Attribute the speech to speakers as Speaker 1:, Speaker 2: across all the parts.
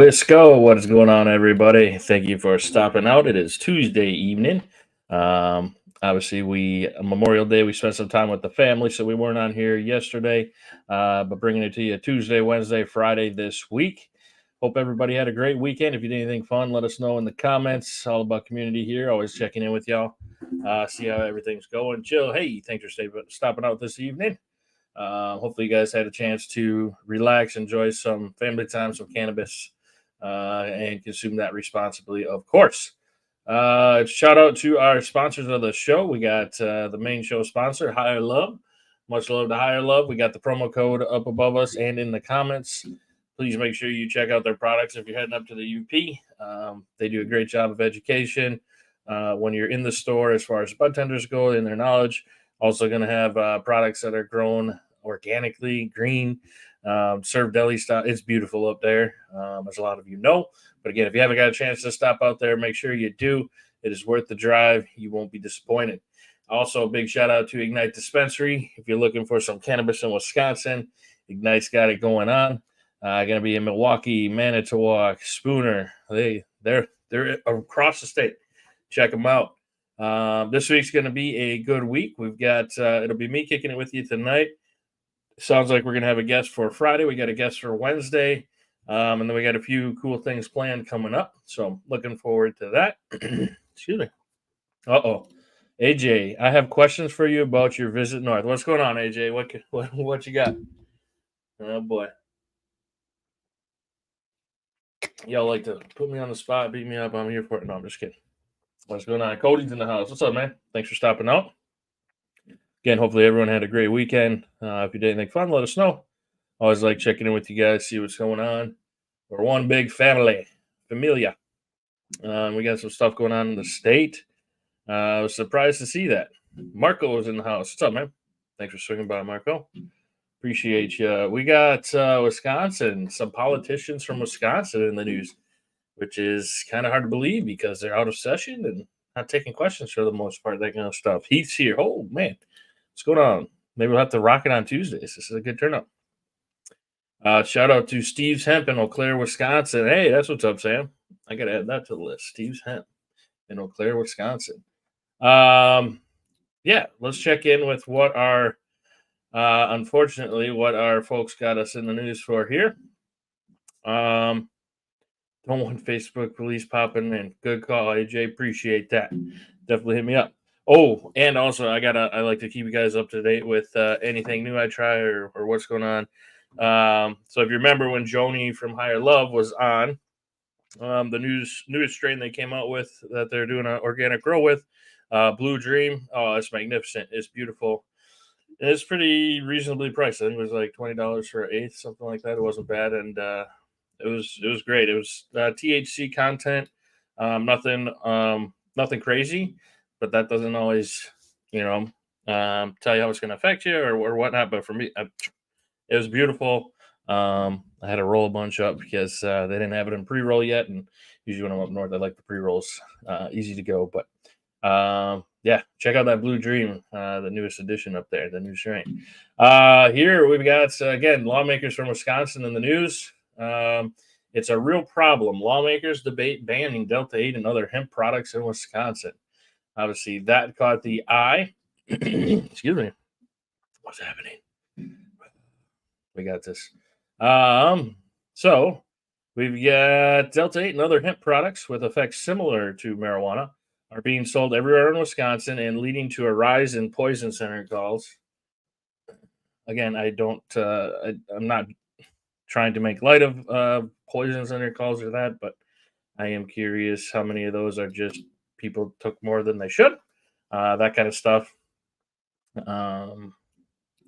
Speaker 1: Wisco, what is going on, everybody? Thank you for stopping out. It is Tuesday evening. Obviously, we Memorial Day, we spent some time with the family, so we weren't on here yesterday, but bringing it to you Tuesday, Wednesday, Friday this week. Hope everybody had a great weekend. If you did anything fun, let us know in the comments. All about community here. Always checking in with y'all. See how everything's going. Chill. Hey, thanks for stopping out this evening. Hopefully, you guys had a chance to relax, enjoy some family time, some cannabis, and consume that responsibly, of course. Shout out to our sponsors of the show. We got the main show sponsor, Higher Love. Much love to Higher Love. We got the promo code up above us and in the comments. Please make sure you check out their products if you're heading up to the UP. They do a great job of education when you're in the store as far as bud tenders go and their knowledge. Also going to have products that are grown organically, green, served deli style. It's beautiful up there, as a lot of you know. But again, if you haven't got a chance to stop out there, make sure you do. It is worth the drive. You won't be disappointed. Also, a big shout out to Ignite Dispensary. If you're looking for some cannabis in Wisconsin, Ignite's got it going on. Going to be in Milwaukee, Manitowoc, Spooner. They're across the state. Check them out. This week's going to be a good week. We've got it'll be me kicking it with you tonight. Sounds like we're going to have a guest for Friday. We got a guest for Wednesday. And then we got a few cool things planned coming up. So I'm looking forward to that. Excuse me. Uh-oh. AJ, I have questions for you about your visit north. What's going on, AJ? What you got? Oh, boy. Y'all like to put me on the spot, beat me up. I'm here for it. No, I'm just kidding. What's going on? Cody's in the house. What's up, man? Thanks for stopping out. Again, hopefully everyone had a great weekend. If you did anything fun, let us know. Always like checking in with you guys, see what's going on. We're one big familia. We got some stuff going on in the state. I was surprised to see that. Marco was in the house. What's up, man? Thanks for swinging by, Marco. Appreciate you. We got Wisconsin, some politicians from Wisconsin in the news, which is kind of hard to believe because they're out of session and not taking questions for the most part, that kind of stuff. Heath's here. Oh, man. What's going on? Maybe we'll have to rock it on Tuesdays. This is a good turnout. Shout out to Steve's Hemp in Eau Claire, Wisconsin. Hey, that's what's up, Sam. I got to add that to the list. Steve's Hemp in Eau Claire, Wisconsin. Yeah, let's check in with what our, unfortunately, what our folks got us in the news for here. Don't want Facebook police popping in. Good call, AJ. Appreciate that. Definitely hit me up. Oh, and also I like to keep you guys up to date with anything new I try or what's going on. So if you remember when Joni from Higher Love was on, the newest strain they came out with that they're doing an organic grow with, Blue Dream. Oh, it's magnificent. It's beautiful. And it's pretty reasonably priced. I think it was like $20 for an eighth, something like that. It wasn't bad, and it was great. It was THC content, nothing crazy, but that doesn't always, tell you how it's going to affect you or whatnot. But for me, it was beautiful. I had to roll a bunch up because they didn't have it in pre-roll yet, and usually when I'm up north, I like the pre-rolls, easy to go. But yeah, check out that Blue Dream, the newest edition up there, the new strain. Here we've got again lawmakers from Wisconsin in the news. It's a real problem. Lawmakers debate banning Delta 8 and other hemp products in Wisconsin. Obviously, that caught the eye. Excuse me. What's happening? We got this. So we've got Delta 8 and other hemp products with effects similar to marijuana are being sold everywhere in Wisconsin and leading to a rise in poison center calls. Again, I'm not trying to make light of poison center calls or that, but I am curious how many of those are just people took more than they should, that kind of stuff.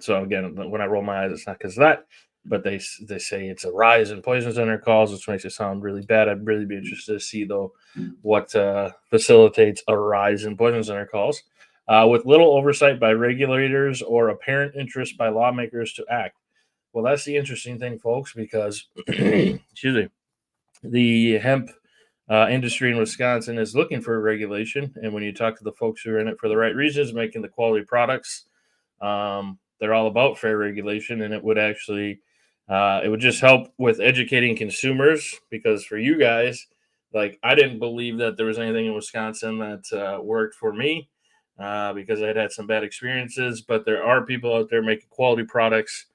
Speaker 1: So again, when I roll my eyes, it's not because of that, but they say it's a rise in poison center calls, which makes it sound really bad. I'd really be interested to see, though, what facilitates a rise in poison center calls. With little oversight by regulators or apparent interest by lawmakers to act. Well, that's the interesting thing, folks, because excuse me, the hemp industry in Wisconsin is looking for regulation. And when you talk to the folks who are in it for the right reasons, making the quality products, they're all about fair regulation. And it would actually It would just help with educating consumers because for you guys, like I didn't believe that there was anything in Wisconsin that worked for me because I had some bad experiences. But there are people out there making quality products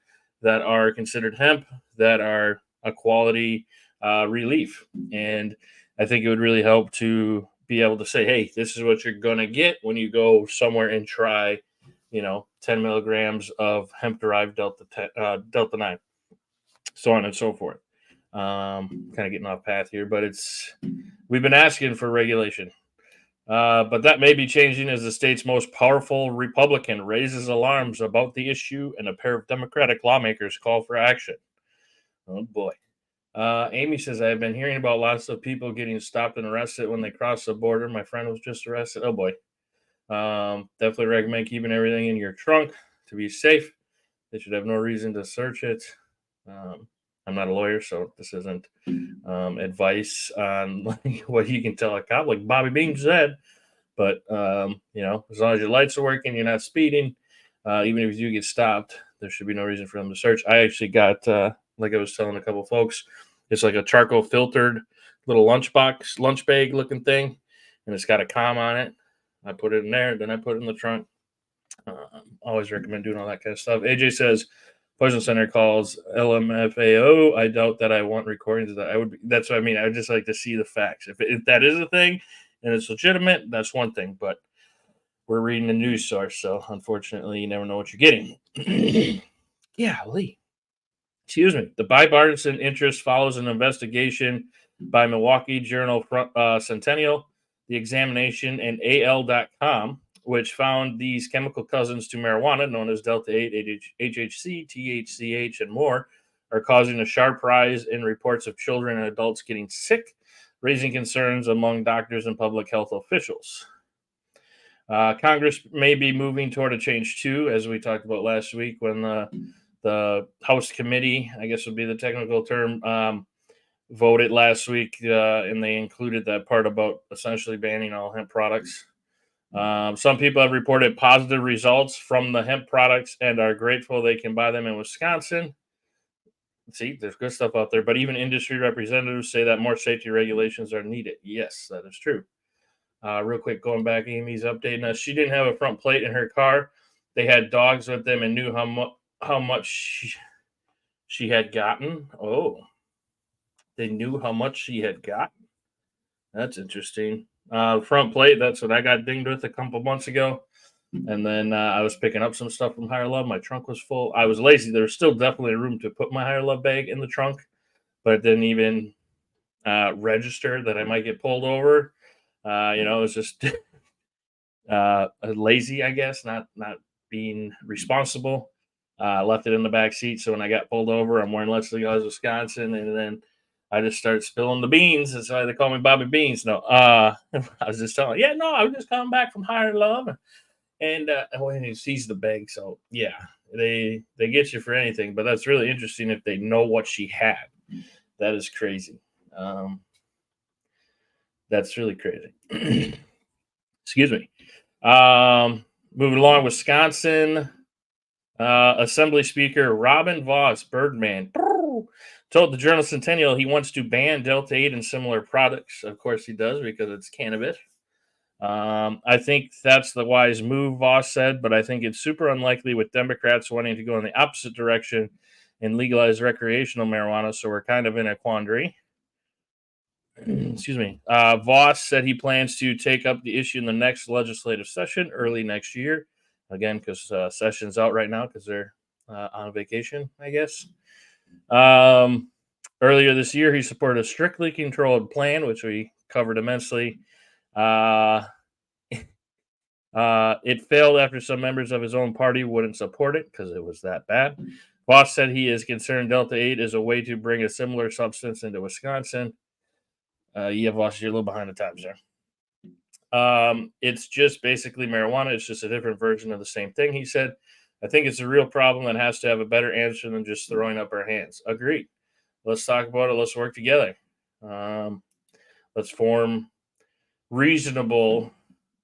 Speaker 1: that are considered hemp that are a quality relief, and I think it would really help to be able to say, "Hey, this is what you're gonna get when you go somewhere and try." 10 milligrams of hemp derived delta 9, so on and so forth. Kind of getting off path here, but we've been asking for regulation. But that may be changing as the state's most powerful Republican raises alarms about the issue and a pair of Democratic lawmakers call for action. Oh boy. Amy says, I've been hearing about lots of people getting stopped and arrested when they cross the border. My friend was just arrested. Oh boy. Definitely recommend keeping everything in your trunk to be safe. They should have no reason to search it. Um, I'm not a lawyer, so this isn't advice on like, what you can tell a cop, like Bobby Bean said. But as long as your lights are working, you're not speeding. Even if you get stopped, there should be no reason for them to search. I actually got, like I was telling a couple folks, it's like a charcoal filtered little lunch bag looking thing, and it's got a com on it. I put it in there, then I put it in the trunk. Always recommend doing all that kind of stuff. AJ says Poison Center calls LMFAO. I doubt that I want recordings of that. That's what I mean. I would just like to see the facts. If that is a thing and it's legitimate, that's one thing. But we're reading a news source, so unfortunately, you never know what you're getting. Yeah, Lee. Excuse me. The bipartisan interest follows an investigation by Milwaukee Journal Centennial, The Examination, and AL.com, which found these chemical cousins to marijuana, known as Delta 8, HHC, THCH, and more, are causing a sharp rise in reports of children and adults getting sick, raising concerns among doctors and public health officials. Congress may be moving toward a change too, as we talked about last week when the House committee, I guess would be the technical term, voted last week, and they included that part about essentially banning all hemp products. Some people have reported positive results from the hemp products and are grateful they can buy them in Wisconsin. See, there's good stuff out there, but even industry representatives say that more safety regulations are needed. Yes, that is true. Real quick, going back, Amy's updating us. She didn't have a front plate in her car. They had dogs with them and knew how much she had gotten. Oh, they knew how much she had gotten. That's interesting. Front plate. That's what I got dinged with a couple months ago. And then I was picking up some stuff from Higher Love. My trunk was full. I was lazy. There was still definitely room to put my Higher Love bag in the trunk, but it didn't even register that I might get pulled over. It was just lazy, I guess, not being responsible. Left it in the back seat, so when I got pulled over, I'm wearing Leslie Guys, Wisconsin, and then I just started spilling the beans. That's why they call me Bobby Beans. No, I was just telling, yeah, no, I was just coming back from Higher Love, and when he sees the bag, so yeah, they get you for anything. But that's really interesting if they know what she had. That is crazy. That's really crazy. Excuse me. Moving along, Wisconsin Assembly Speaker Robin Voss, Birdman, told the Journal Centennial he wants to ban Delta 8 and similar products. Of course, he does because it's cannabis. I think that's the wise move, Voss said, but I think it's super unlikely with Democrats wanting to go in the opposite direction and legalize recreational marijuana. So we're kind of in a quandary. Excuse me. Voss said he plans to take up the issue in the next legislative session early next year. Again, because session's out right now because they're on vacation, I guess. Earlier this year, he supported a strictly controlled plan, which we covered immensely. It failed after some members of his own party wouldn't support it because it was that bad. Voss said he is concerned Delta 8 is a way to bring a similar substance into Wisconsin. Yeah, Voss, you're a little behind the times there. It's just basically marijuana. It's just a different version of the same thing, he said. I think it's a real problem that has to have a better answer than just throwing up our hands. Agreed. Let's talk about it. Let's work together. Let's form reasonable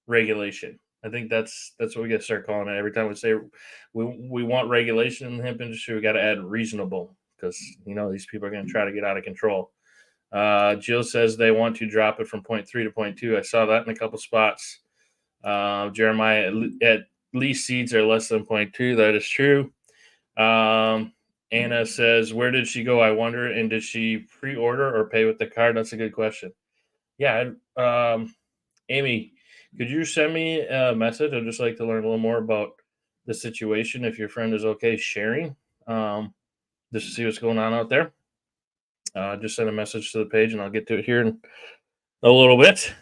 Speaker 1: regulation. I think that's what we got to start calling it. Every time we say we want regulation in the hemp industry, we got to add reasonable because these people are going to try to get out of control. Jill says they want to drop it from 0.3 to 0.2. I saw that in a couple spots. Jeremiah, at least seeds are less than 0.2. That is true. Anna says, where did she go? I wonder. And did she pre-order or pay with the card? That's a good question. Yeah. Amy, could you send me a message? I'd just like to learn a little more about the situation. If your friend is okay sharing, just to see what's going on out there. Just send a message to the page and I'll get to it here in a little bit.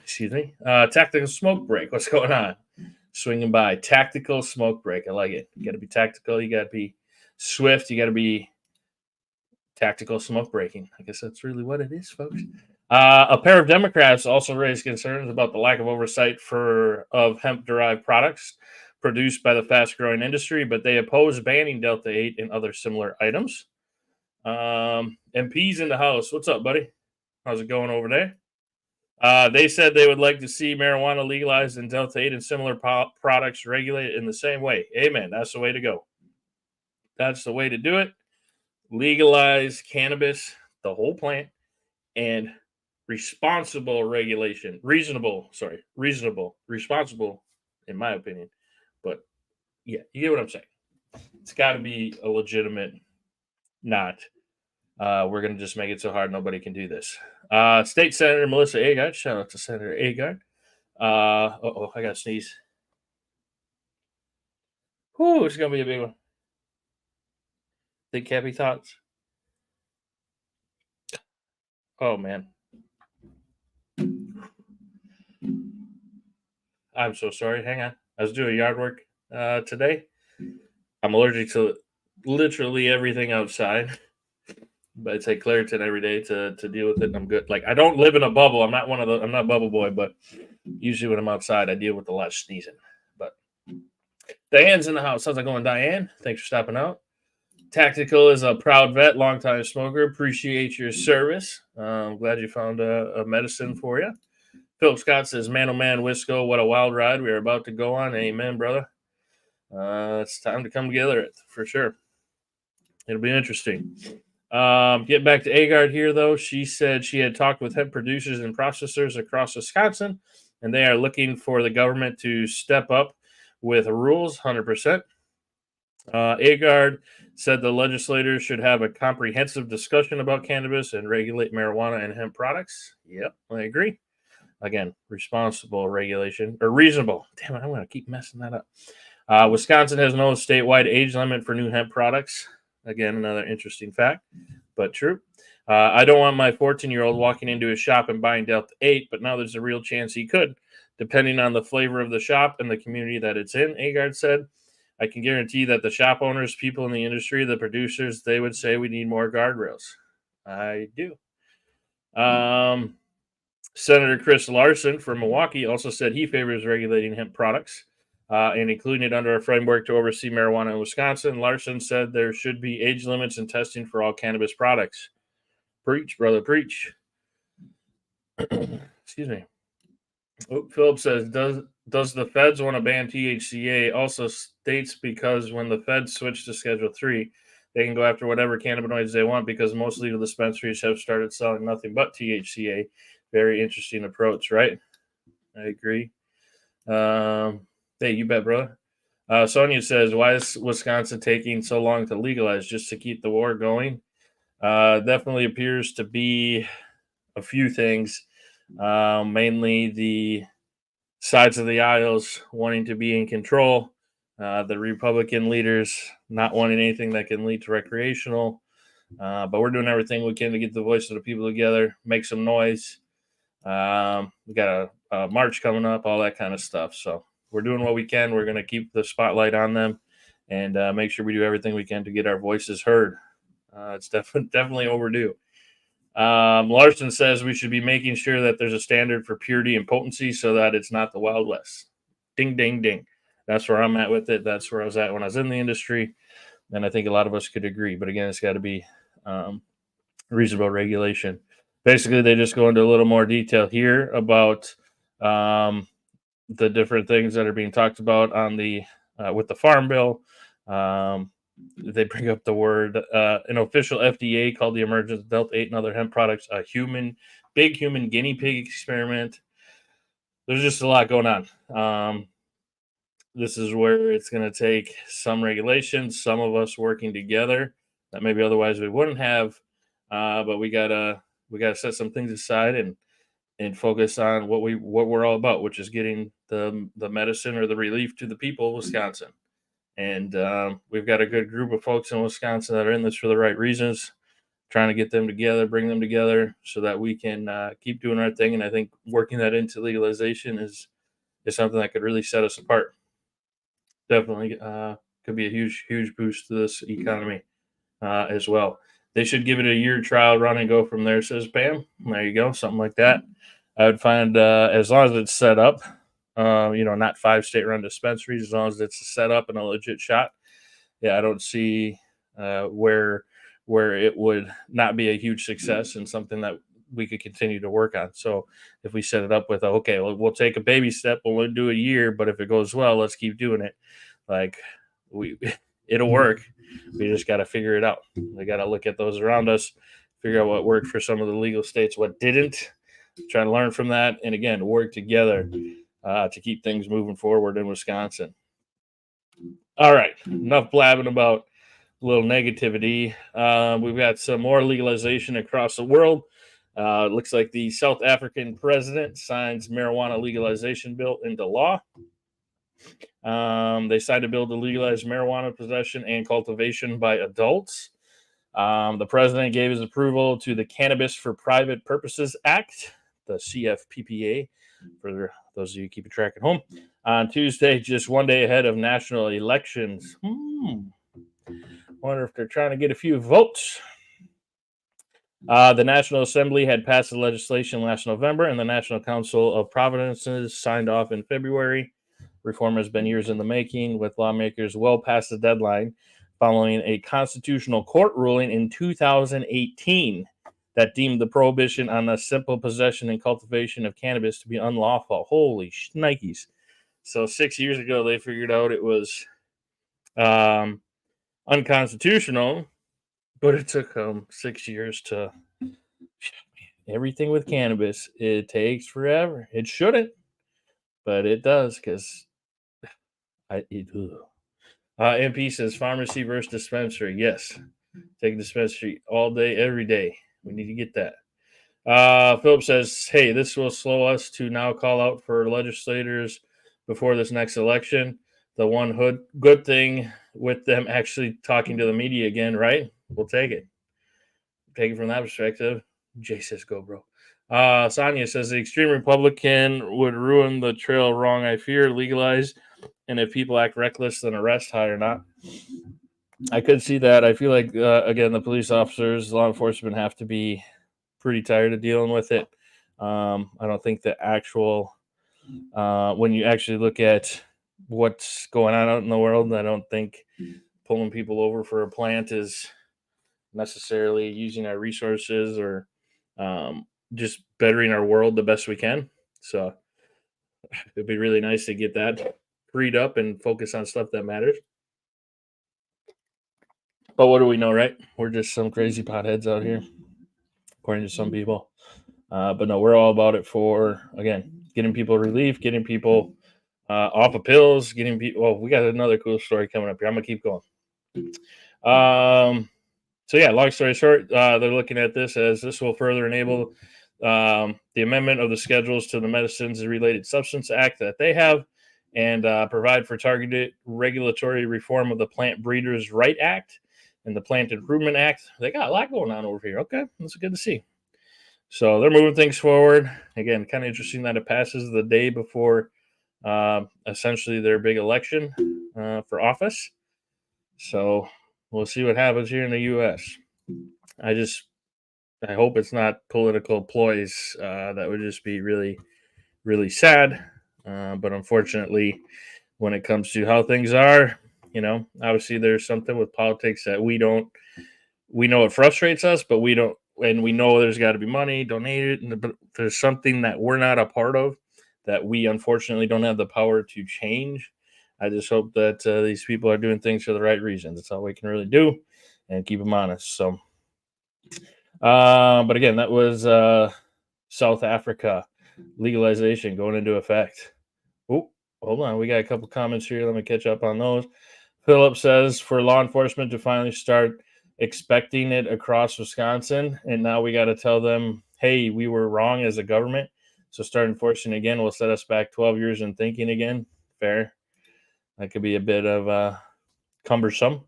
Speaker 1: Excuse me. Tactical smoke break. What's going on? Swinging by. Tactical smoke break. I like it. You got to be tactical. You got to be swift. You got to be tactical smoke breaking. I guess that's really what it is, folks. A pair of Democrats also raised concerns about the lack of oversight of hemp-derived products produced by the fast-growing industry, but they oppose banning Delta 8 and other similar items. MPs in the House. What's up, buddy? How's it going over there? They said they would like to see marijuana legalized and Delta 8 and similar products regulated in the same way. Amen. That's the way to go. That's the way to do it. Legalize cannabis, the whole plant, and responsible regulation. Reasonable, responsible, in my opinion. But yeah, you get what I'm saying. It's got to be a legitimate, not we're going to just make it so hard nobody can do this. State Senator Melissa Agard. Shout out to Senator Agard. I got to sneeze. Whew, it's going to be a big one. Think happy thoughts. Oh, man. I'm so sorry. Hang on. I was doing yard work today. I'm allergic to literally everything outside. But I take Claritin every day to deal with it. And I'm good. Like, I don't live in a bubble. I'm not Bubble Boy, but usually when I'm outside, I deal with a lot of sneezing. But Diane's in the house. How's it going, Diane? Thanks for stopping out. Tactical is a proud vet, longtime smoker. Appreciate your service. I'm glad you found a medicine for you. Philip Scott says, man, oh man, Wisco, what a wild ride we are about to go on. Amen, brother. It's time to come together for sure. It'll be interesting. Get back to Agard here, though. She said she had talked with hemp producers and processors across Wisconsin, and they are looking for the government to step up with rules, 100%. Agard said the legislators should have a comprehensive discussion about cannabis and regulate marijuana and hemp products. Yep, I agree. Again, responsible regulation, or reasonable. Damn it, I'm going to keep messing that up. Wisconsin has no statewide age limit for new hemp products. Again, another interesting fact, but true. I don't want my 14-year-old walking into a shop and buying Delta 8, but now there's a real chance he could, depending on the flavor of the shop and the community that it's in, Agard said. I can guarantee that the shop owners, people in the industry, the producers, they would say we need more guardrails. I do. Senator Chris Larson from Milwaukee also said he favors regulating hemp products and including it under a framework to oversee marijuana in Wisconsin. Larson said there should be age limits and testing for all cannabis products. Preach, brother, preach. Excuse me. Philip says, does the feds want to ban THCA? Also states because when the feds switch to Schedule 3, they can go after whatever cannabinoids they want because most legal dispensaries have started selling nothing but THCA. Very interesting approach, right? I agree. Hey, you bet, brother. Sonia says, why is Wisconsin taking so long to legalize? Just to keep the war going? Definitely appears to be a few things. Mainly the sides of the aisles wanting to be in control, the Republican leaders not wanting anything that can lead to recreational, but we're doing everything we can to get the voice of the people together, make some noise. We got a march coming up, all that kind of stuff. So we're doing what we can. We're going to keep the spotlight on them and make sure we do everything we can to get our voices heard. It's definitely overdue. Larson says we should be making sure that there's a standard for purity and potency so that it's not the Wild West. Ding, ding, ding. That's where I'm at with it. That's where I was at when I was in the industry. And I think a lot of us could agree. But again, it's got to be reasonable regulation. Basically, they just go into a little more detail here about the different things that are being talked about on the with the Farm Bill. they bring up the word an official FDA called the emergence of Delta 8 and other hemp products a big human guinea pig experiment. There's just a lot going on. This is where it's going to take some regulations, some of us working together that maybe otherwise we wouldn't have. But we gotta set some things aside and focus on what we're all about, which is getting the medicine or the relief to the people of Wisconsin. And we've got a good group of folks in Wisconsin that are in this for the right reasons, trying to get them together, bring them together, so that we can keep doing our thing. And I think working that into legalization is something that could really set us apart. Definitely could be a huge boost to this economy as well. They should give it a year trial run and go from there, says Pam. There you go, something like that. I would find as long as it's set up, not 5 state run dispensaries, as long as it's set up and a legit shot. Yeah, I don't see where it would not be a huge success and something that we could continue to work on. So if we set it up with okay, we'll take a baby step, we'll do a year, but if it goes well, let's keep doing it. Like we, it'll work. We just got to figure it out. We got to look at those around us, figure out what worked for some of the legal states, what didn't. Try to learn from that, and again, work together to keep things moving forward in Wisconsin. All right, enough blabbing about a little negativity. We've got some more legalization across the world. Looks like the South African president signs marijuana legalization bill into law. They signed a bill to legalize marijuana possession and cultivation by adults. The president gave his approval to the Cannabis for Private Purposes Act, the CFPPA, for those of you keeping track at home, on Tuesday, just one day ahead of national elections. Wonder if they're trying to get a few votes. The National Assembly had passed the legislation last November, and the National Council of Provinces signed off in February. Reform has been years in the making, with lawmakers well past the deadline following a constitutional court ruling in 2018 that deemed the prohibition on the simple possession and cultivation of cannabis to be unlawful. Holy shnikes. So 6 years ago, they figured out it was unconstitutional, but it took 6 years to everything with cannabis. It takes forever. It shouldn't, but it does because MP says pharmacy versus dispensary. Yes, take a dispensary all day, every day. We need to get that. Philip says, hey, this will slow us to now call out for legislators before this next election. The one good thing with them actually talking to the media again, right? We'll take it. Take it from that perspective. Jay says, go, bro. Sonia says, the extreme Republican would ruin the trail wrong. I fear legalize. And if people act reckless, then arrest, high or not. I could see that. I feel like, again, the police officers, law enforcement have to be pretty tired of dealing with it. I don't think the actual, when you actually look at what's going on out in the world, I don't think pulling people over for a plant is necessarily using our resources or just bettering our world the best we can. So it'd be really nice to get that freed up and focus on stuff that matters. But what do we know, right? We're just some crazy potheads out here, according to some people. But no, we're all about it for, again, getting people relief, getting people off of pills, getting people. Well, we got another cool story coming up here. I'm going to keep going. So, yeah, long story short, they're looking at this as this will further enable the amendment of the schedules to the Medicines and Related Substance Act that they have and provide for targeted regulatory reform of the Plant Breeders' Right Act and the Plant Improvement Act. They got a lot going on over here. Okay, that's good to see. So they're moving things forward. Again, kind of interesting that it passes the day before essentially their big election for office. So we'll see what happens here in the U.S. I hope it's not political ploys. That would just be really, really sad. But unfortunately, when it comes to how things are, obviously there's something with politics that we know it frustrates us, but we don't, and we know there's got to be money donated, but there's something that we're not a part of that we unfortunately don't have the power to change. I just hope that these people are doing things for the right reasons. That's all we can really do, and keep them honest. So, but again, that was South Africa legalization going into effect. Oh, hold on. We got a couple comments here. Let me catch up on those. Philip says for law enforcement to finally start expecting it across Wisconsin, and now we got to tell them, hey, we were wrong as a government. So start enforcing again will set us back 12 years in thinking again. Fair. That could be a bit of cumbersome.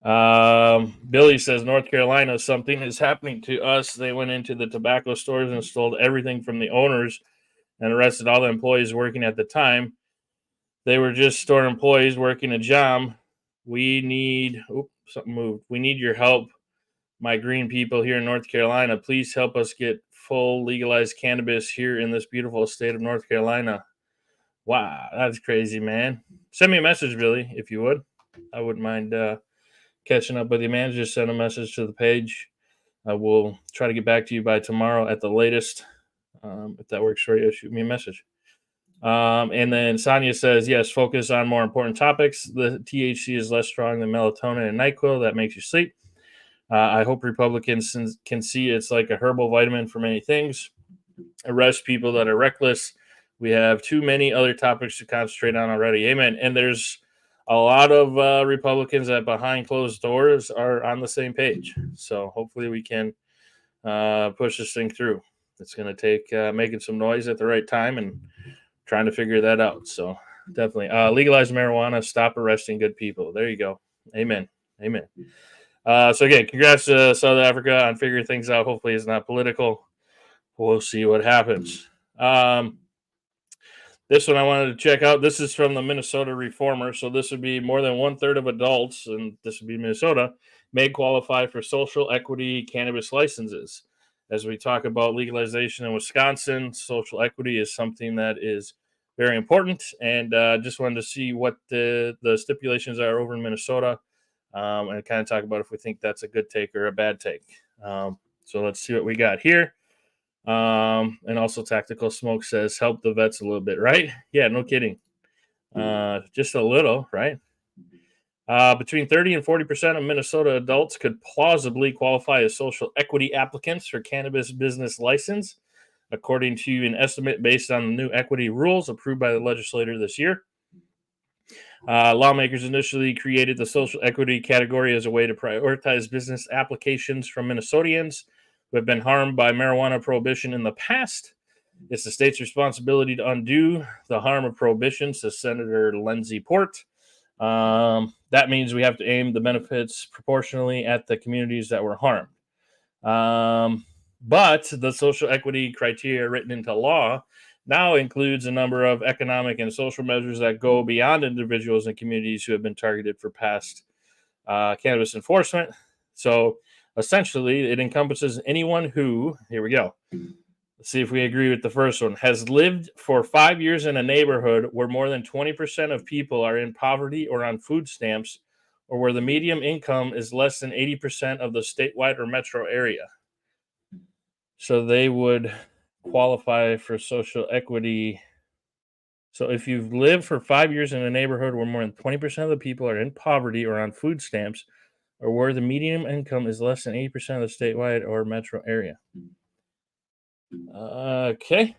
Speaker 1: Billy says North Carolina, something is happening to us. They went into the tobacco stores and stole everything from the owners and arrested all the employees working at the time. They were just store employees working a job. We need something moved. We need your help, my green people here in North Carolina. Please help us get full legalized cannabis here in this beautiful state of North Carolina. Wow, that's crazy, man. Send me a message, Billy, if you would. I wouldn't mind catching up with you, man. Just send a message to the page. I will try to get back to you by tomorrow at the latest. If that works for you, shoot me a message. And then Sonia says, yes, focus on more important topics. The THC is less strong than melatonin and NyQuil. That makes you sleep. I hope Republicans can see it's like a herbal vitamin for many things. Arrest people that are reckless. We have too many other topics to concentrate on already. Amen. And there's a lot of Republicans that behind closed doors are on the same page. So hopefully we can push this thing through. It's going to take making some noise at the right time and trying to figure that out. So definitely legalize marijuana, stop arresting good people. There you go. Amen. Amen. So again, congrats to South Africa on figuring things out. Hopefully it's not political. We'll see what happens. This one I wanted to check out. This is from the Minnesota Reformer. So this would be more than 1/3 of adults, and this would be Minnesota, may qualify for social equity cannabis licenses. As we talk about legalization in Wisconsin, social equity is something that is very important. And just wanted to see what the stipulations are over in Minnesota, and kind of talk about if we think that's a good take or a bad take. So let's see what we got here. And also Tactical Smoke says help the vets a little bit, right? Yeah, no kidding. Just a little, right? Between 30 and 40% of Minnesota adults could plausibly qualify as social equity applicants for cannabis business license, according to an estimate based on the new equity rules approved by the legislature this year. Lawmakers initially created the social equity category as a way to prioritize business applications from Minnesotans who have been harmed by marijuana prohibition in the past. It's the state's responsibility to undo the harm of prohibition, says Senator Lindsey Port. That means we have to aim the benefits proportionally at the communities that were harmed. But the social equity criteria written into law now includes a number of economic and social measures that go beyond individuals and communities who have been targeted for past cannabis enforcement. So essentially, it encompasses anyone who, here we go. Let's see if we agree with the first one, has lived for 5 years in a neighborhood where more than 20% of people are in poverty or on food stamps, or where the median income is less than 80% of the statewide or metro area. So they would qualify for social equity. So if you've lived for 5 years in a neighborhood where more than 20% of the people are in poverty or on food stamps, or where the median income is less than 80% of the statewide or metro area. Okay.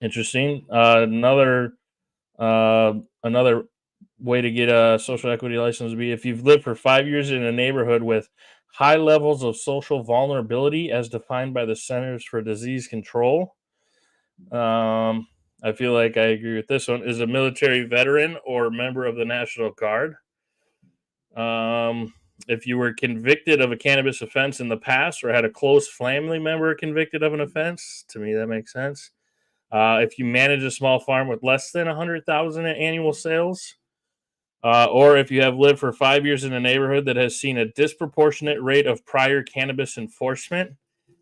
Speaker 1: Interesting. Another way to get a social equity license would be if you've lived for 5 years in a neighborhood with high levels of social vulnerability as defined by the Centers for Disease Control. I feel like I agree with this one. Is a military veteran or member of the National Guard. If you were convicted of a cannabis offense in the past or had a close family member convicted of an offense, to me that makes sense. If you manage a small farm with less than 100,000 in annual sales, or if you have lived for 5 years in a neighborhood that has seen a disproportionate rate of prior cannabis enforcement,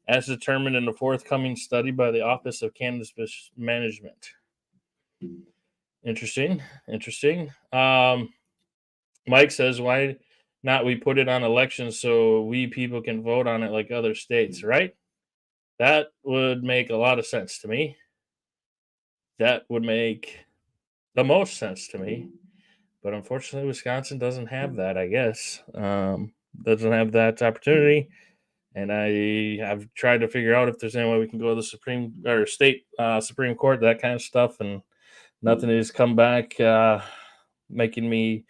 Speaker 1: as determined in the forthcoming study by the Office of Cannabis Management. Interesting. Mike says, why not we put it on elections so we people can vote on it like other states, right? That would make a lot of sense to me. That would make the most sense to me. But unfortunately, Wisconsin doesn't have that, I guess. Doesn't have that opportunity. And I've tried to figure out if there's any way we can go to the Supreme or state Supreme Court, that kind of stuff, and nothing has come back, making me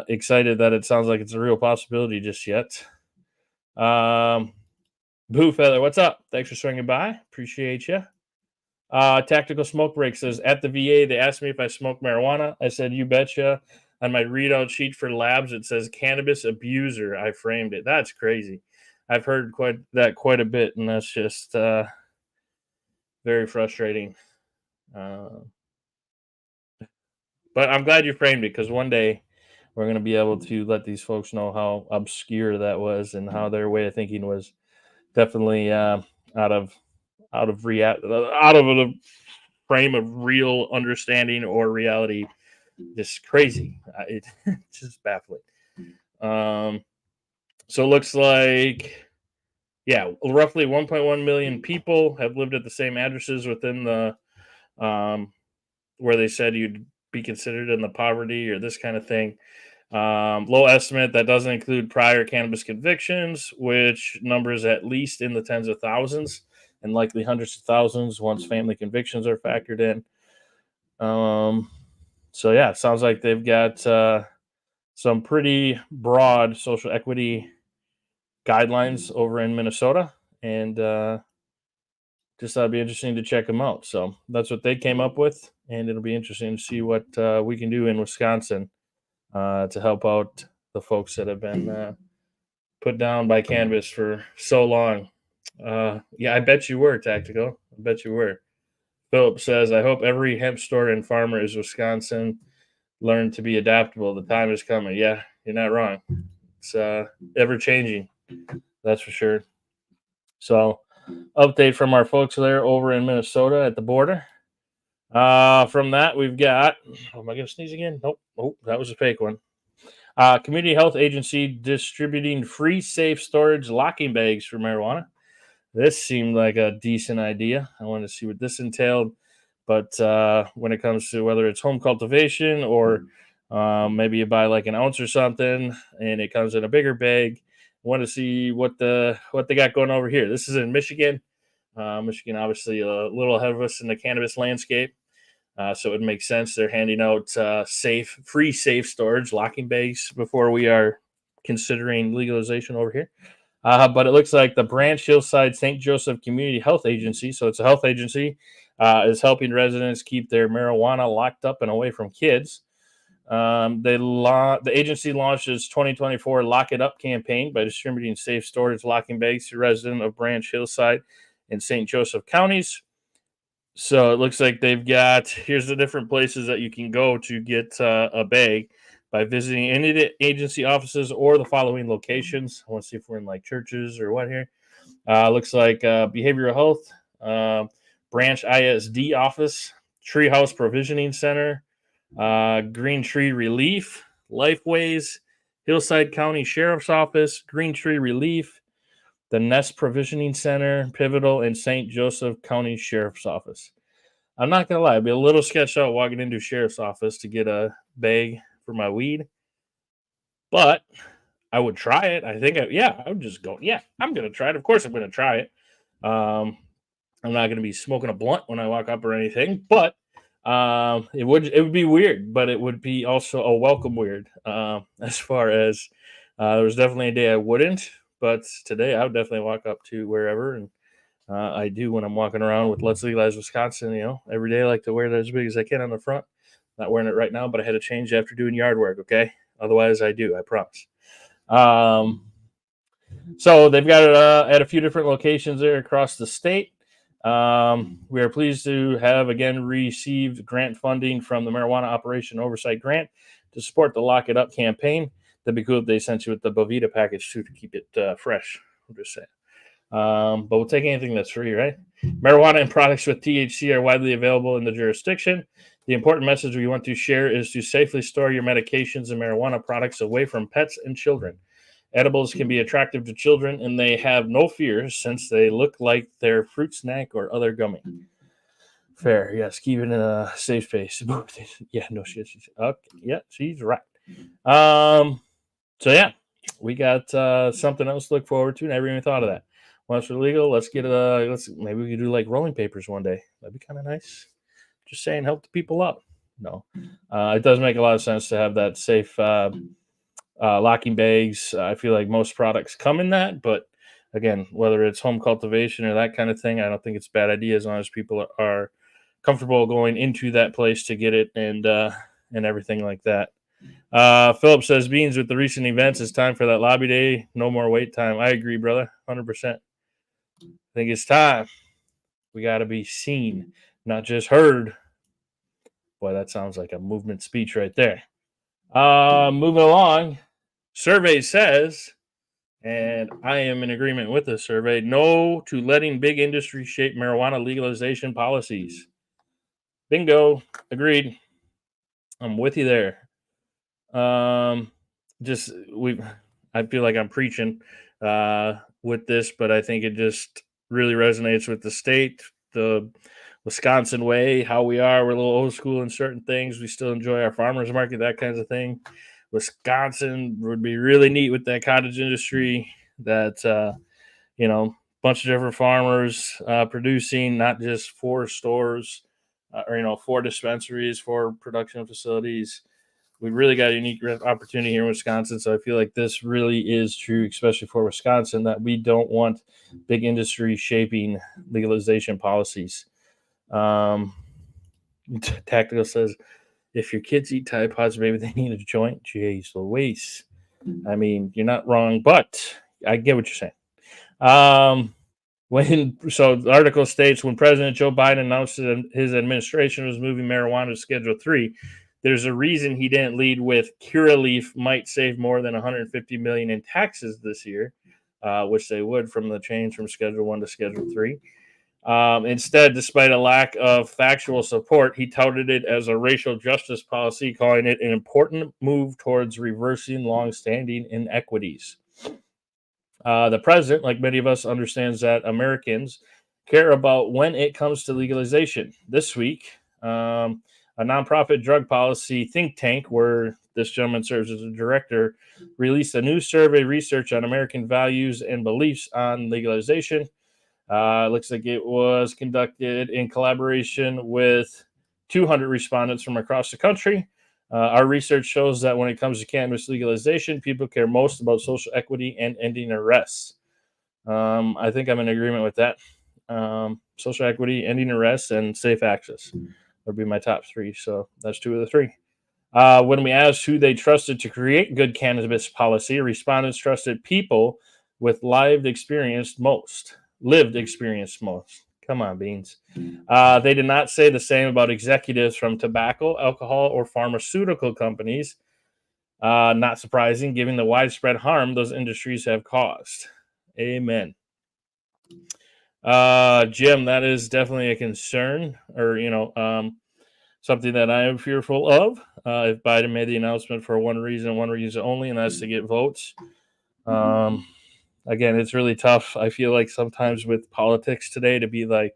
Speaker 1: excited that it sounds like it's a real possibility just yet. Boo Feather, what's up? Thanks for swinging by. Appreciate you. Tactical Smoke Break says, at the VA, they asked me if I smoke marijuana. I said, you betcha. On my readout sheet for labs, it says cannabis abuser. I framed it. That's crazy. I've heard quite a bit, and that's just very frustrating. But I'm glad you framed it, because one day we're going to be able to let these folks know how obscure that was and how their way of thinking was definitely out of out of a frame of real understanding or reality. Just crazy. It's just baffling. So it looks like, yeah, roughly 1.1 million people have lived at the same addresses within the where they said you'd be considered in the poverty or this kind of thing. Low estimate that doesn't include prior cannabis convictions, which numbers at least in the tens of thousands and likely hundreds of thousands once family convictions are factored in. So yeah, it sounds like they've got some pretty broad social equity guidelines over in Minnesota, and just thought it'd be interesting to check them out. So that's what they came up with, and it'll be interesting to see what we can do in Wisconsin to help out the folks that have been put down by cannabis for so long. Yeah, I bet you were, Tactical. I bet you were. Philip says, I hope every hemp store and farmer is Wisconsin. Learn to be adaptable. The time is coming. Yeah, you're not wrong. It's ever changing. That's for sure. So, update from our folks there over in Minnesota at the border. From that, we've got. Oh, am I going to sneeze again? Nope. Oh, that was a fake one. Community Health Agency distributing free safe storage locking bags for marijuana. This seemed like a decent idea. I wanted to see what this entailed. But when it comes to whether it's home cultivation or maybe you buy like an ounce or something and it comes in a bigger bag, I want to see what they got going over here. This is in Michigan. Michigan, obviously, a little ahead of us in the cannabis landscape. So it makes sense. They're handing out free safe storage locking bags before we are considering legalization over here. But it looks like the Branch Hillside St. Joseph Community Health Agency, so it's a health agency, is helping residents keep their marijuana locked up and away from kids. The agency launched its 2024 Lock It Up campaign by distributing safe storage locking bags to residents of Branch Hillside and St. Joseph counties. So it looks like they've got, here's the different places that you can go to get a bag by visiting any of the agency offices or the following locations. I want to see if we're in like churches or what here. Looks like Behavioral Health, Branch ISD office, Treehouse Provisioning Center, Green Tree Relief, Lifeways, Hillside County Sheriff's Office, Green Tree Relief, the Nest Provisioning Center, Pivotal, and St. Joseph County Sheriff's Office. I'm not going to lie, I'd be a little sketched out walking into Sheriff's Office to get a bag for my weed, but I would try it. I think, I would just go, yeah, I'm going to try it. Of course, I'm going to try it. I'm not going to be smoking a blunt when I walk up or anything, but it would be weird, but it would be also a welcome weird. As far as there was definitely a day I wouldn't, but today I would definitely walk up to wherever, and I do when I'm walking around with Let's Legalize Wisconsin. Every day I like to wear it as big as I can on the front. Not wearing it right now, but I had to change after doing yard work. Okay, otherwise I do. I promise. So they've got it at a few different locations there across the state. We are pleased to have again received grant funding from the Marijuana Operation Oversight Grant to support the Lock It Up campaign. That'd be cool if they sent you with the Bovita package too to keep it fresh. I'm just saying. But we'll take anything that's free, right? Marijuana and products with THC are widely available in the jurisdiction. The important message we want to share is to safely store your medications and marijuana products away from pets and children. Edibles can be attractive to children, and they have no fear since they look like their fruit snack or other gummy. Fair, yes. Keep it in a safe space. Yeah, no shit. Okay, yeah, she's right. Um, so yeah, we got something else to look forward to. Never even thought of that. Once we're legal, let's get let's maybe we could do like rolling papers one day. That'd be kind of nice. Just saying, help the people up. No, it does make a lot of sense to have that safe locking bags. I feel like most products come in that, but again, whether it's home cultivation or that kind of thing, I don't think it's a bad idea as long as people are comfortable going into that place to get it and everything like that. Philip says, Beans, with the recent events, it's time for that lobby day. No more wait time. I agree, brother. 100%. I think it's time. We got to be seen, not just heard. Boy, that sounds like a movement speech right there. Moving along, survey says, and I am in agreement with this survey, no to letting big industry shape marijuana legalization policies. Bingo. Agreed. I'm with you there. Just we I feel like I'm preaching with this, but I think it just really resonates with the state, the Wisconsin way, how we are. We're a little old school in certain things. We still enjoy our farmers market, that kinds of thing. Wisconsin would be really neat with that cottage industry. That bunch of different farmers producing, not just for stores or for dispensaries, for production facilities. We really got a unique opportunity here in Wisconsin. So I feel like this really is true, especially for Wisconsin, that we don't want big industry shaping legalization policies. Um, Tactical says, if your kids eat Tide Pods, maybe they need a joint. Jeez Louise. I mean, you're not wrong, but I get what you're saying. The article states when President Joe Biden announced that his administration was moving marijuana to Schedule 3, there's a reason he didn't lead with Curaleaf might save more than 150 million in taxes this year, which they would from the change from Schedule 1 to Schedule 3. Instead, despite a lack of factual support, he touted it as a racial justice policy, calling it an important move towards reversing longstanding inequities. The president, like many of us, understands that Americans care about when it comes to legalization. This week, a nonprofit drug policy think tank, where this gentleman serves as a director, released a new survey research on American values and beliefs on legalization. Looks like it was conducted in collaboration with 200 respondents from across the country. Our research shows that when it comes to cannabis legalization, people care most about social equity and ending arrests. I think I'm in agreement with that. Social equity, ending arrests, and safe access would be my top three. So that's two of the three. When we asked who they trusted to create good cannabis policy, respondents trusted people with lived experience most. Come on, Beans. They did not say the same about executives from tobacco, alcohol, or pharmaceutical companies. Not surprising, given the widespread harm those industries have caused. Amen. Jim, that is definitely a concern, or something that I am fearful of. If Biden made the announcement for one reason only, and that's to get votes. Again, it's really tough. I feel like sometimes with politics today to be like,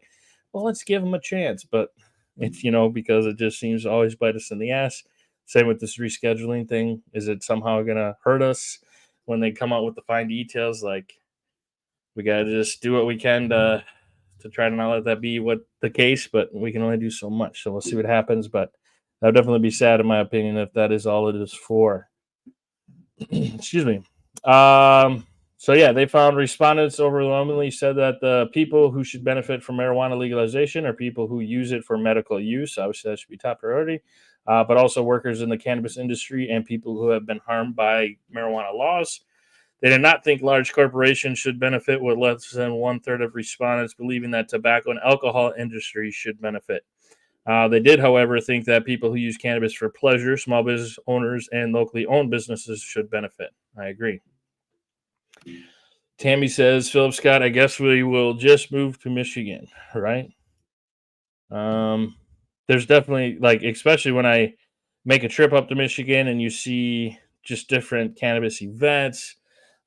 Speaker 1: well, let's give them a chance, but it's because it just seems to always bite us in the ass. Same with this rescheduling thing. Is it somehow going to hurt us when they come out with the fine details? Like, we got to just do what we can to try to not let that be what the case, but we can only do so much. So we'll see what happens. But that would definitely be sad, in my opinion, if that is all it is for. Excuse me. So yeah, they found respondents overwhelmingly said that the people who should benefit from marijuana legalization are people who use it for medical use. Obviously, that should be top priority. But also workers in the cannabis industry and people who have been harmed by marijuana laws. They did not think large corporations should benefit, with less than 1/3 of respondents believing that tobacco and alcohol industries should benefit. They did, however, think that people who use cannabis for pleasure, small business owners, and locally owned businesses should benefit. I agree. Tammy says, Philip Scott, I guess we will just move to Michigan, right? There's definitely, like, especially when I make a trip up to Michigan and you see just different cannabis events,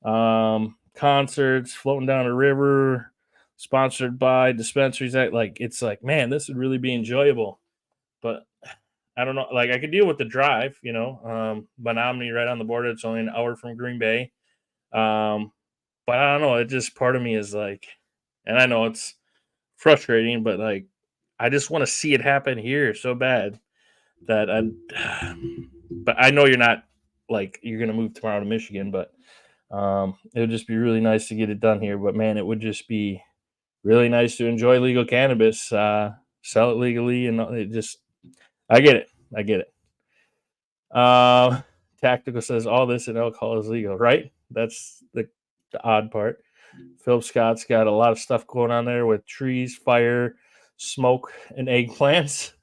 Speaker 1: concerts, floating down a river, sponsored by dispensaries. That like it's like, man, this would really be enjoyable. But I don't know. Like I could deal with the drive, Menominee right on the border. It's only an hour from Green Bay. Um, but I don't know. It just part of me is like, and I know it's frustrating, but like I just want to see it happen here so bad that I. But I know you're not like you're gonna move tomorrow to Michigan, but it would just be really nice to get it done here. But man, it would just be really nice to enjoy legal cannabis, sell it legally, and it just I get it. I get it. Uh, Tactical says all this and alcohol is legal, right? That's the odd part. Philip Scott's got a lot of stuff going on there with trees, fire, smoke, and eggplants.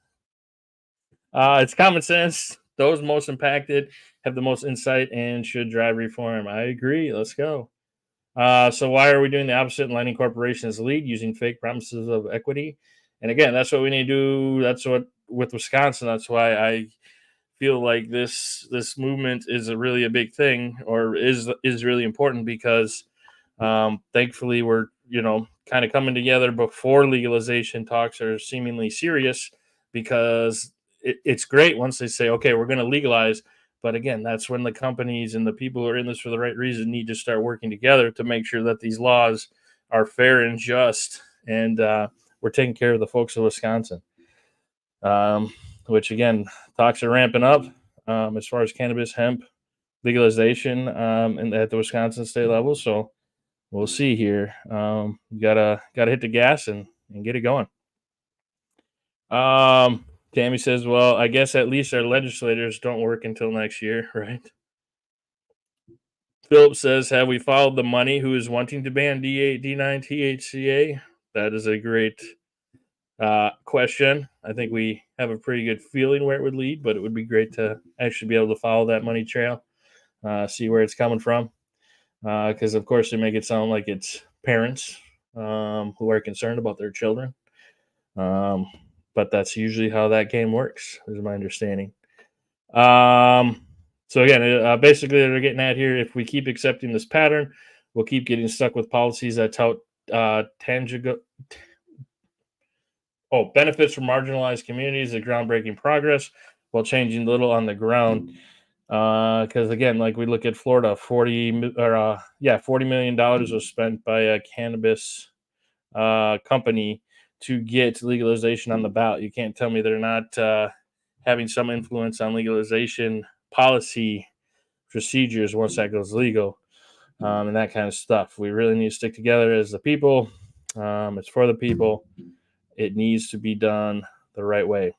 Speaker 1: It's common sense. Those most impacted have the most insight and should drive reform. I agree. Let's go. So why are we doing the opposite and letting corporations lead using fake promises of equity? And again, that's what we need to do. That's what with Wisconsin. That's why I feel like this movement is really a big thing, or is really important because thankfully we're kind of coming together before legalization talks are seemingly serious because it's great once they say okay we're going to legalize, but again that's when the companies and the people who are in this for the right reason need to start working together to make sure that these laws are fair and just, and we're taking care of the folks of Wisconsin, um, which again talks are ramping up as far as cannabis hemp legalization and at the Wisconsin state level. So we'll see here. Gotta hit the gas and get it going. Tammy says, "Well, I guess at least our legislators don't work until next year, right?" Philip says, "Have we followed the money who is wanting to ban D8, D9, THCA?" That is a great question. I think we have a pretty good feeling where it would lead, but it would be great to actually be able to follow that money trail, see where it's coming from. Because of course they make it sound like it's parents who are concerned about their children, um, but that's usually how that game works, is my understanding. So again, basically they're getting at here: if we keep accepting this pattern, we'll keep getting stuck with policies that tout tangible benefits for marginalized communities, the groundbreaking progress, while changing little on the ground. Because again, like we look at Florida, $40 million was spent by a cannabis company to get legalization on the ballot. You can't tell me they're not having some influence on legalization policy procedures once that goes legal, and that kind of stuff. We really need to stick together as the people. It's for the people. It needs to be done the right way.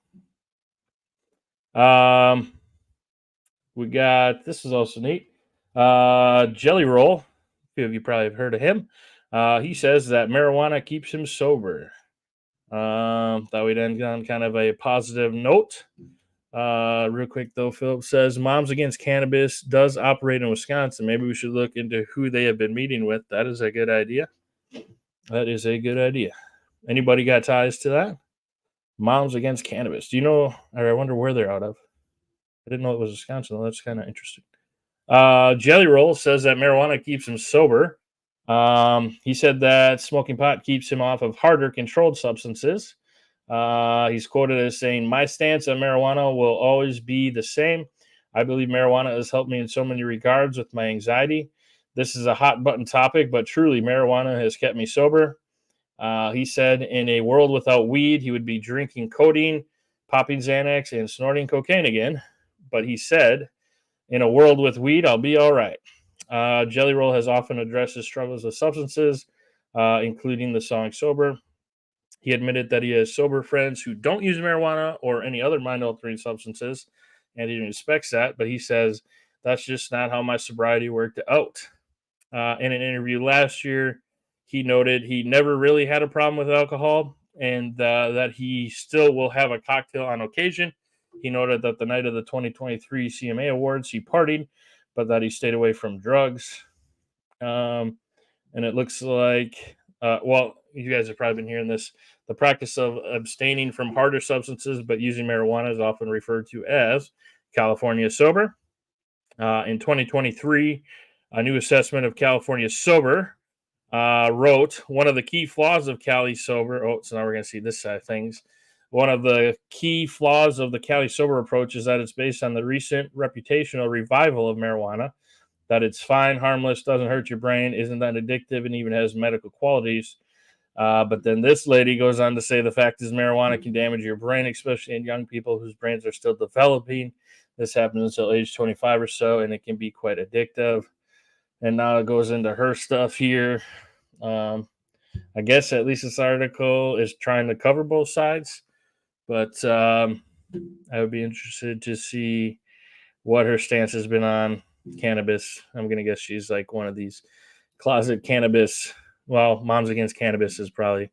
Speaker 1: We got, this is also neat. Jelly Roll. A few of you probably have heard of him. He says that marijuana keeps him sober. Thought we'd end on kind of a positive note. Real quick though, Philip says Moms Against Cannabis does operate in Wisconsin. Maybe we should look into who they have been meeting with. That is a good idea. That is a good idea. Anybody got ties to that? Moms Against Cannabis. Do you know, or I wonder where they're out of? I didn't know it was Wisconsin. That's kind of interesting. Jelly Roll says that marijuana keeps him sober. He said that smoking pot keeps him off of harder controlled substances. He's quoted as saying, "My stance on marijuana will always be the same. I believe marijuana has helped me in so many regards with my anxiety. This is a hot button topic, but truly, marijuana has kept me sober." He said, in a world without weed, he would be drinking codeine, popping Xanax, and snorting cocaine again. But he said, in a world with weed, I'll be all right. Jelly Roll has often addressed his struggles with substances, including the song Sober. He admitted that he has sober friends who don't use marijuana or any other mind-altering substances, and he respects that, but he says, that's just not how my sobriety worked out. In an interview last year, he noted he never really had a problem with alcohol and that he still will have a cocktail on occasion. He noted that the night of the 2023 CMA Awards, he partied, but that he stayed away from drugs. And it looks like, you guys have probably been hearing this. The practice of abstaining from harder substances but using marijuana is often referred to as California Sober. In 2023, a new assessment of California Sober wrote one of the key flaws of Cali sober. Oh, so now we're going to see this side of things. One of the key flaws of the Cali sober approach is that it's based on the recent reputational revival of marijuana, that it's fine, harmless, doesn't hurt your brain, isn't that addictive, and even has medical qualities. But then this lady goes on to say the fact is marijuana can damage your brain, especially in young people whose brains are still developing. This happens until age 25 or so, and it can be quite addictive. And now it goes into her stuff here. Um, I guess at least this article is trying to cover both sides, but I would be interested to see what her stance has been on cannabis. I'm going to guess she's like one of these closet cannabis. Well, Moms Against Cannabis is probably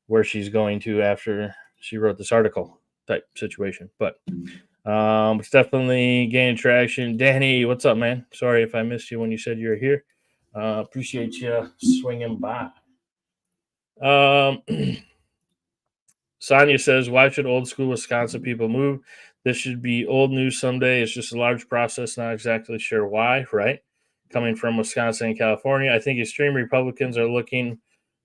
Speaker 1: where she's going to after she wrote this article type situation. But it's definitely gaining traction. Danny, what's up, man? Sorry if I missed you when you said you were here. Appreciate you swinging by. Um, Sonia says, why should old school Wisconsin people move? This should be old news someday. It's just a large process. Not exactly sure why, right? Coming from Wisconsin and California, I think extreme Republicans are looking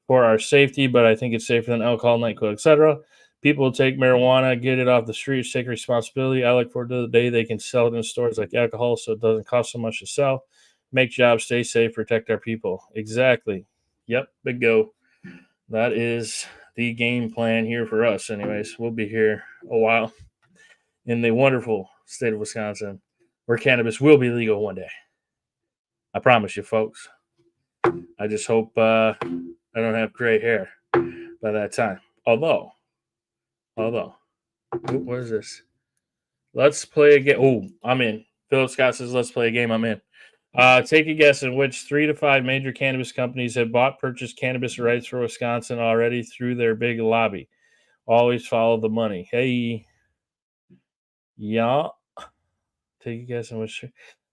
Speaker 1: for our safety, but I think it's safer than alcohol, nightclub, etc. People will take marijuana, get it off the streets, take responsibility. I look forward to the day they can sell it in stores like alcohol so it doesn't cost so much to sell. Make jobs, stay safe, protect our people. Exactly. Yep, big go. That is the game plan here for us. Anyways, we'll be here a while in the wonderful state of Wisconsin where cannabis will be legal one day. I promise you, folks. I just hope I don't have gray hair by that time. Although, what is this? Let's play a game. Oh, I'm in. Philip Scott says, let's play a game. I'm in. Take a guess in which 3 to 5 major cannabis companies have purchased cannabis rights for Wisconsin already through their big lobby. Always follow the money. Hey, yeah. Take a guess in which.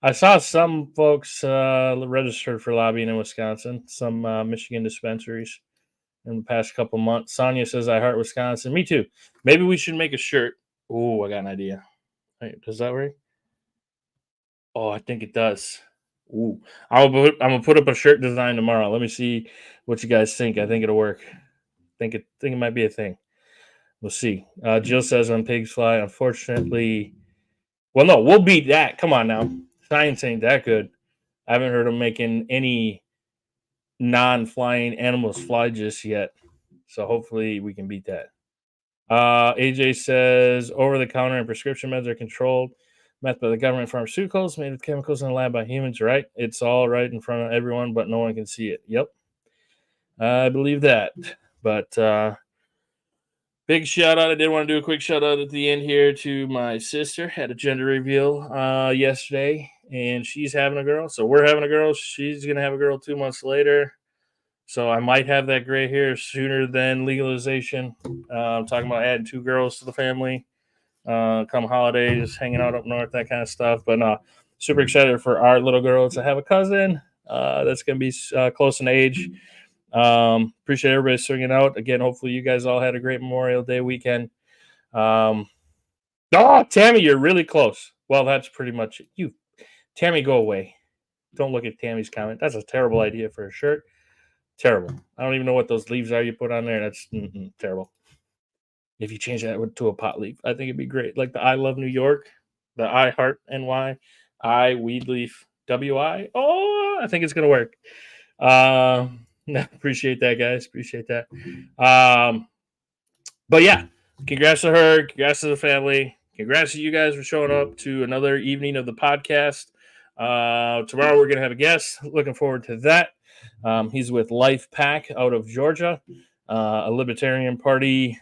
Speaker 1: I saw some folks registered for lobbying in Wisconsin, some Michigan dispensaries in the past couple months. Sonia says, I heart Wisconsin. Me too. Maybe we should make a shirt. Oh, I got an idea. Wait, does that work? Oh, I think it does. Ooh, I'm gonna put up a shirt design tomorrow. Let me see what you guys think. I think it'll work. Think it might be a thing. We'll see. Jill says when pigs fly, unfortunately. Well, no, we'll beat that. Come on now. Science ain't that good. I haven't heard of making any non-flying animals fly just yet. So hopefully we can beat that. AJ says over-the-counter and prescription meds are controlled meth by the government pharmaceuticals made with chemicals in the lab by humans, right? It's all right in front of everyone, but no one can see it. Yep. I believe that. But big shout out. I did want to do a quick shout out at the end here to my sister. Had a gender reveal yesterday, and she's having a girl. So we're having a girl. She's going to have a girl 2 months later. So I might have that gray hair sooner than legalization. I'm talking about adding 2 girls to the family. Come holidays, hanging out up north, that kind of stuff. But super excited for our little girl to have a cousin that's going to be close in age. Appreciate everybody swinging out. Again, hopefully you guys all had a great Memorial Day weekend. Oh, Tammy, you're really close. Well, that's pretty much it. You, Tammy, go away. Don't look at Tammy's comment. That's a terrible idea for a shirt. Terrible. I don't even know what those leaves are you put on there. That's terrible. If you change that to a pot leaf, I think it'd be great. Like the I Love New York, the I Heart NY, I Weed Leaf WI. Oh, I think it's going to work. Appreciate that, guys. Appreciate that. But yeah, congrats to her. Congrats to the family. Congrats to you guys for showing up to another evening of the podcast. Tomorrow we're going to have a guest. Looking forward to that. He's with Life Pack out of Georgia, a Libertarian Party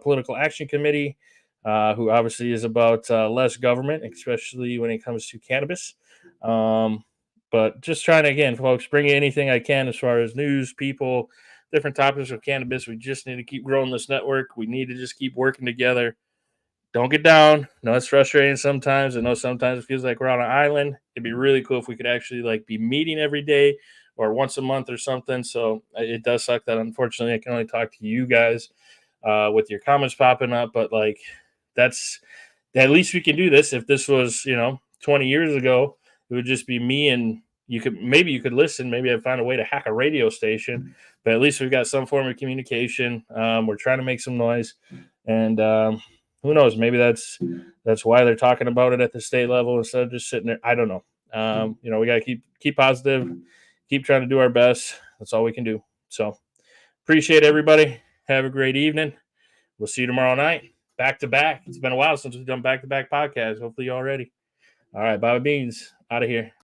Speaker 1: political action committee, who obviously is about less government, especially when it comes to cannabis. But just trying to, again, folks, bring you anything I can as far as news, people, different topics of cannabis. We just need to keep growing this network. We need to just keep working together. Don't get down. No, it's frustrating sometimes. I know sometimes it feels like we're on an island. It'd be really cool if we could actually like be meeting every day or once a month or something. So it does suck that unfortunately I can only talk to you guys with your comments popping up. But like that's at least we can do this. If this was 20 years ago, it would just be me and you could listen. Maybe I'd find a way to hack a radio station, but at least we've got some form of communication. We're trying to make some noise, and who knows? Maybe that's why they're talking about it at the state level instead of just sitting there. I don't know. We got to keep positive, keep trying to do our best. That's all we can do. So appreciate everybody. Have a great evening. We'll see you tomorrow night. Back to back. It's been a while since we've done back to back podcasts. Hopefully, you all ready. All right, Bobby Beans out of here.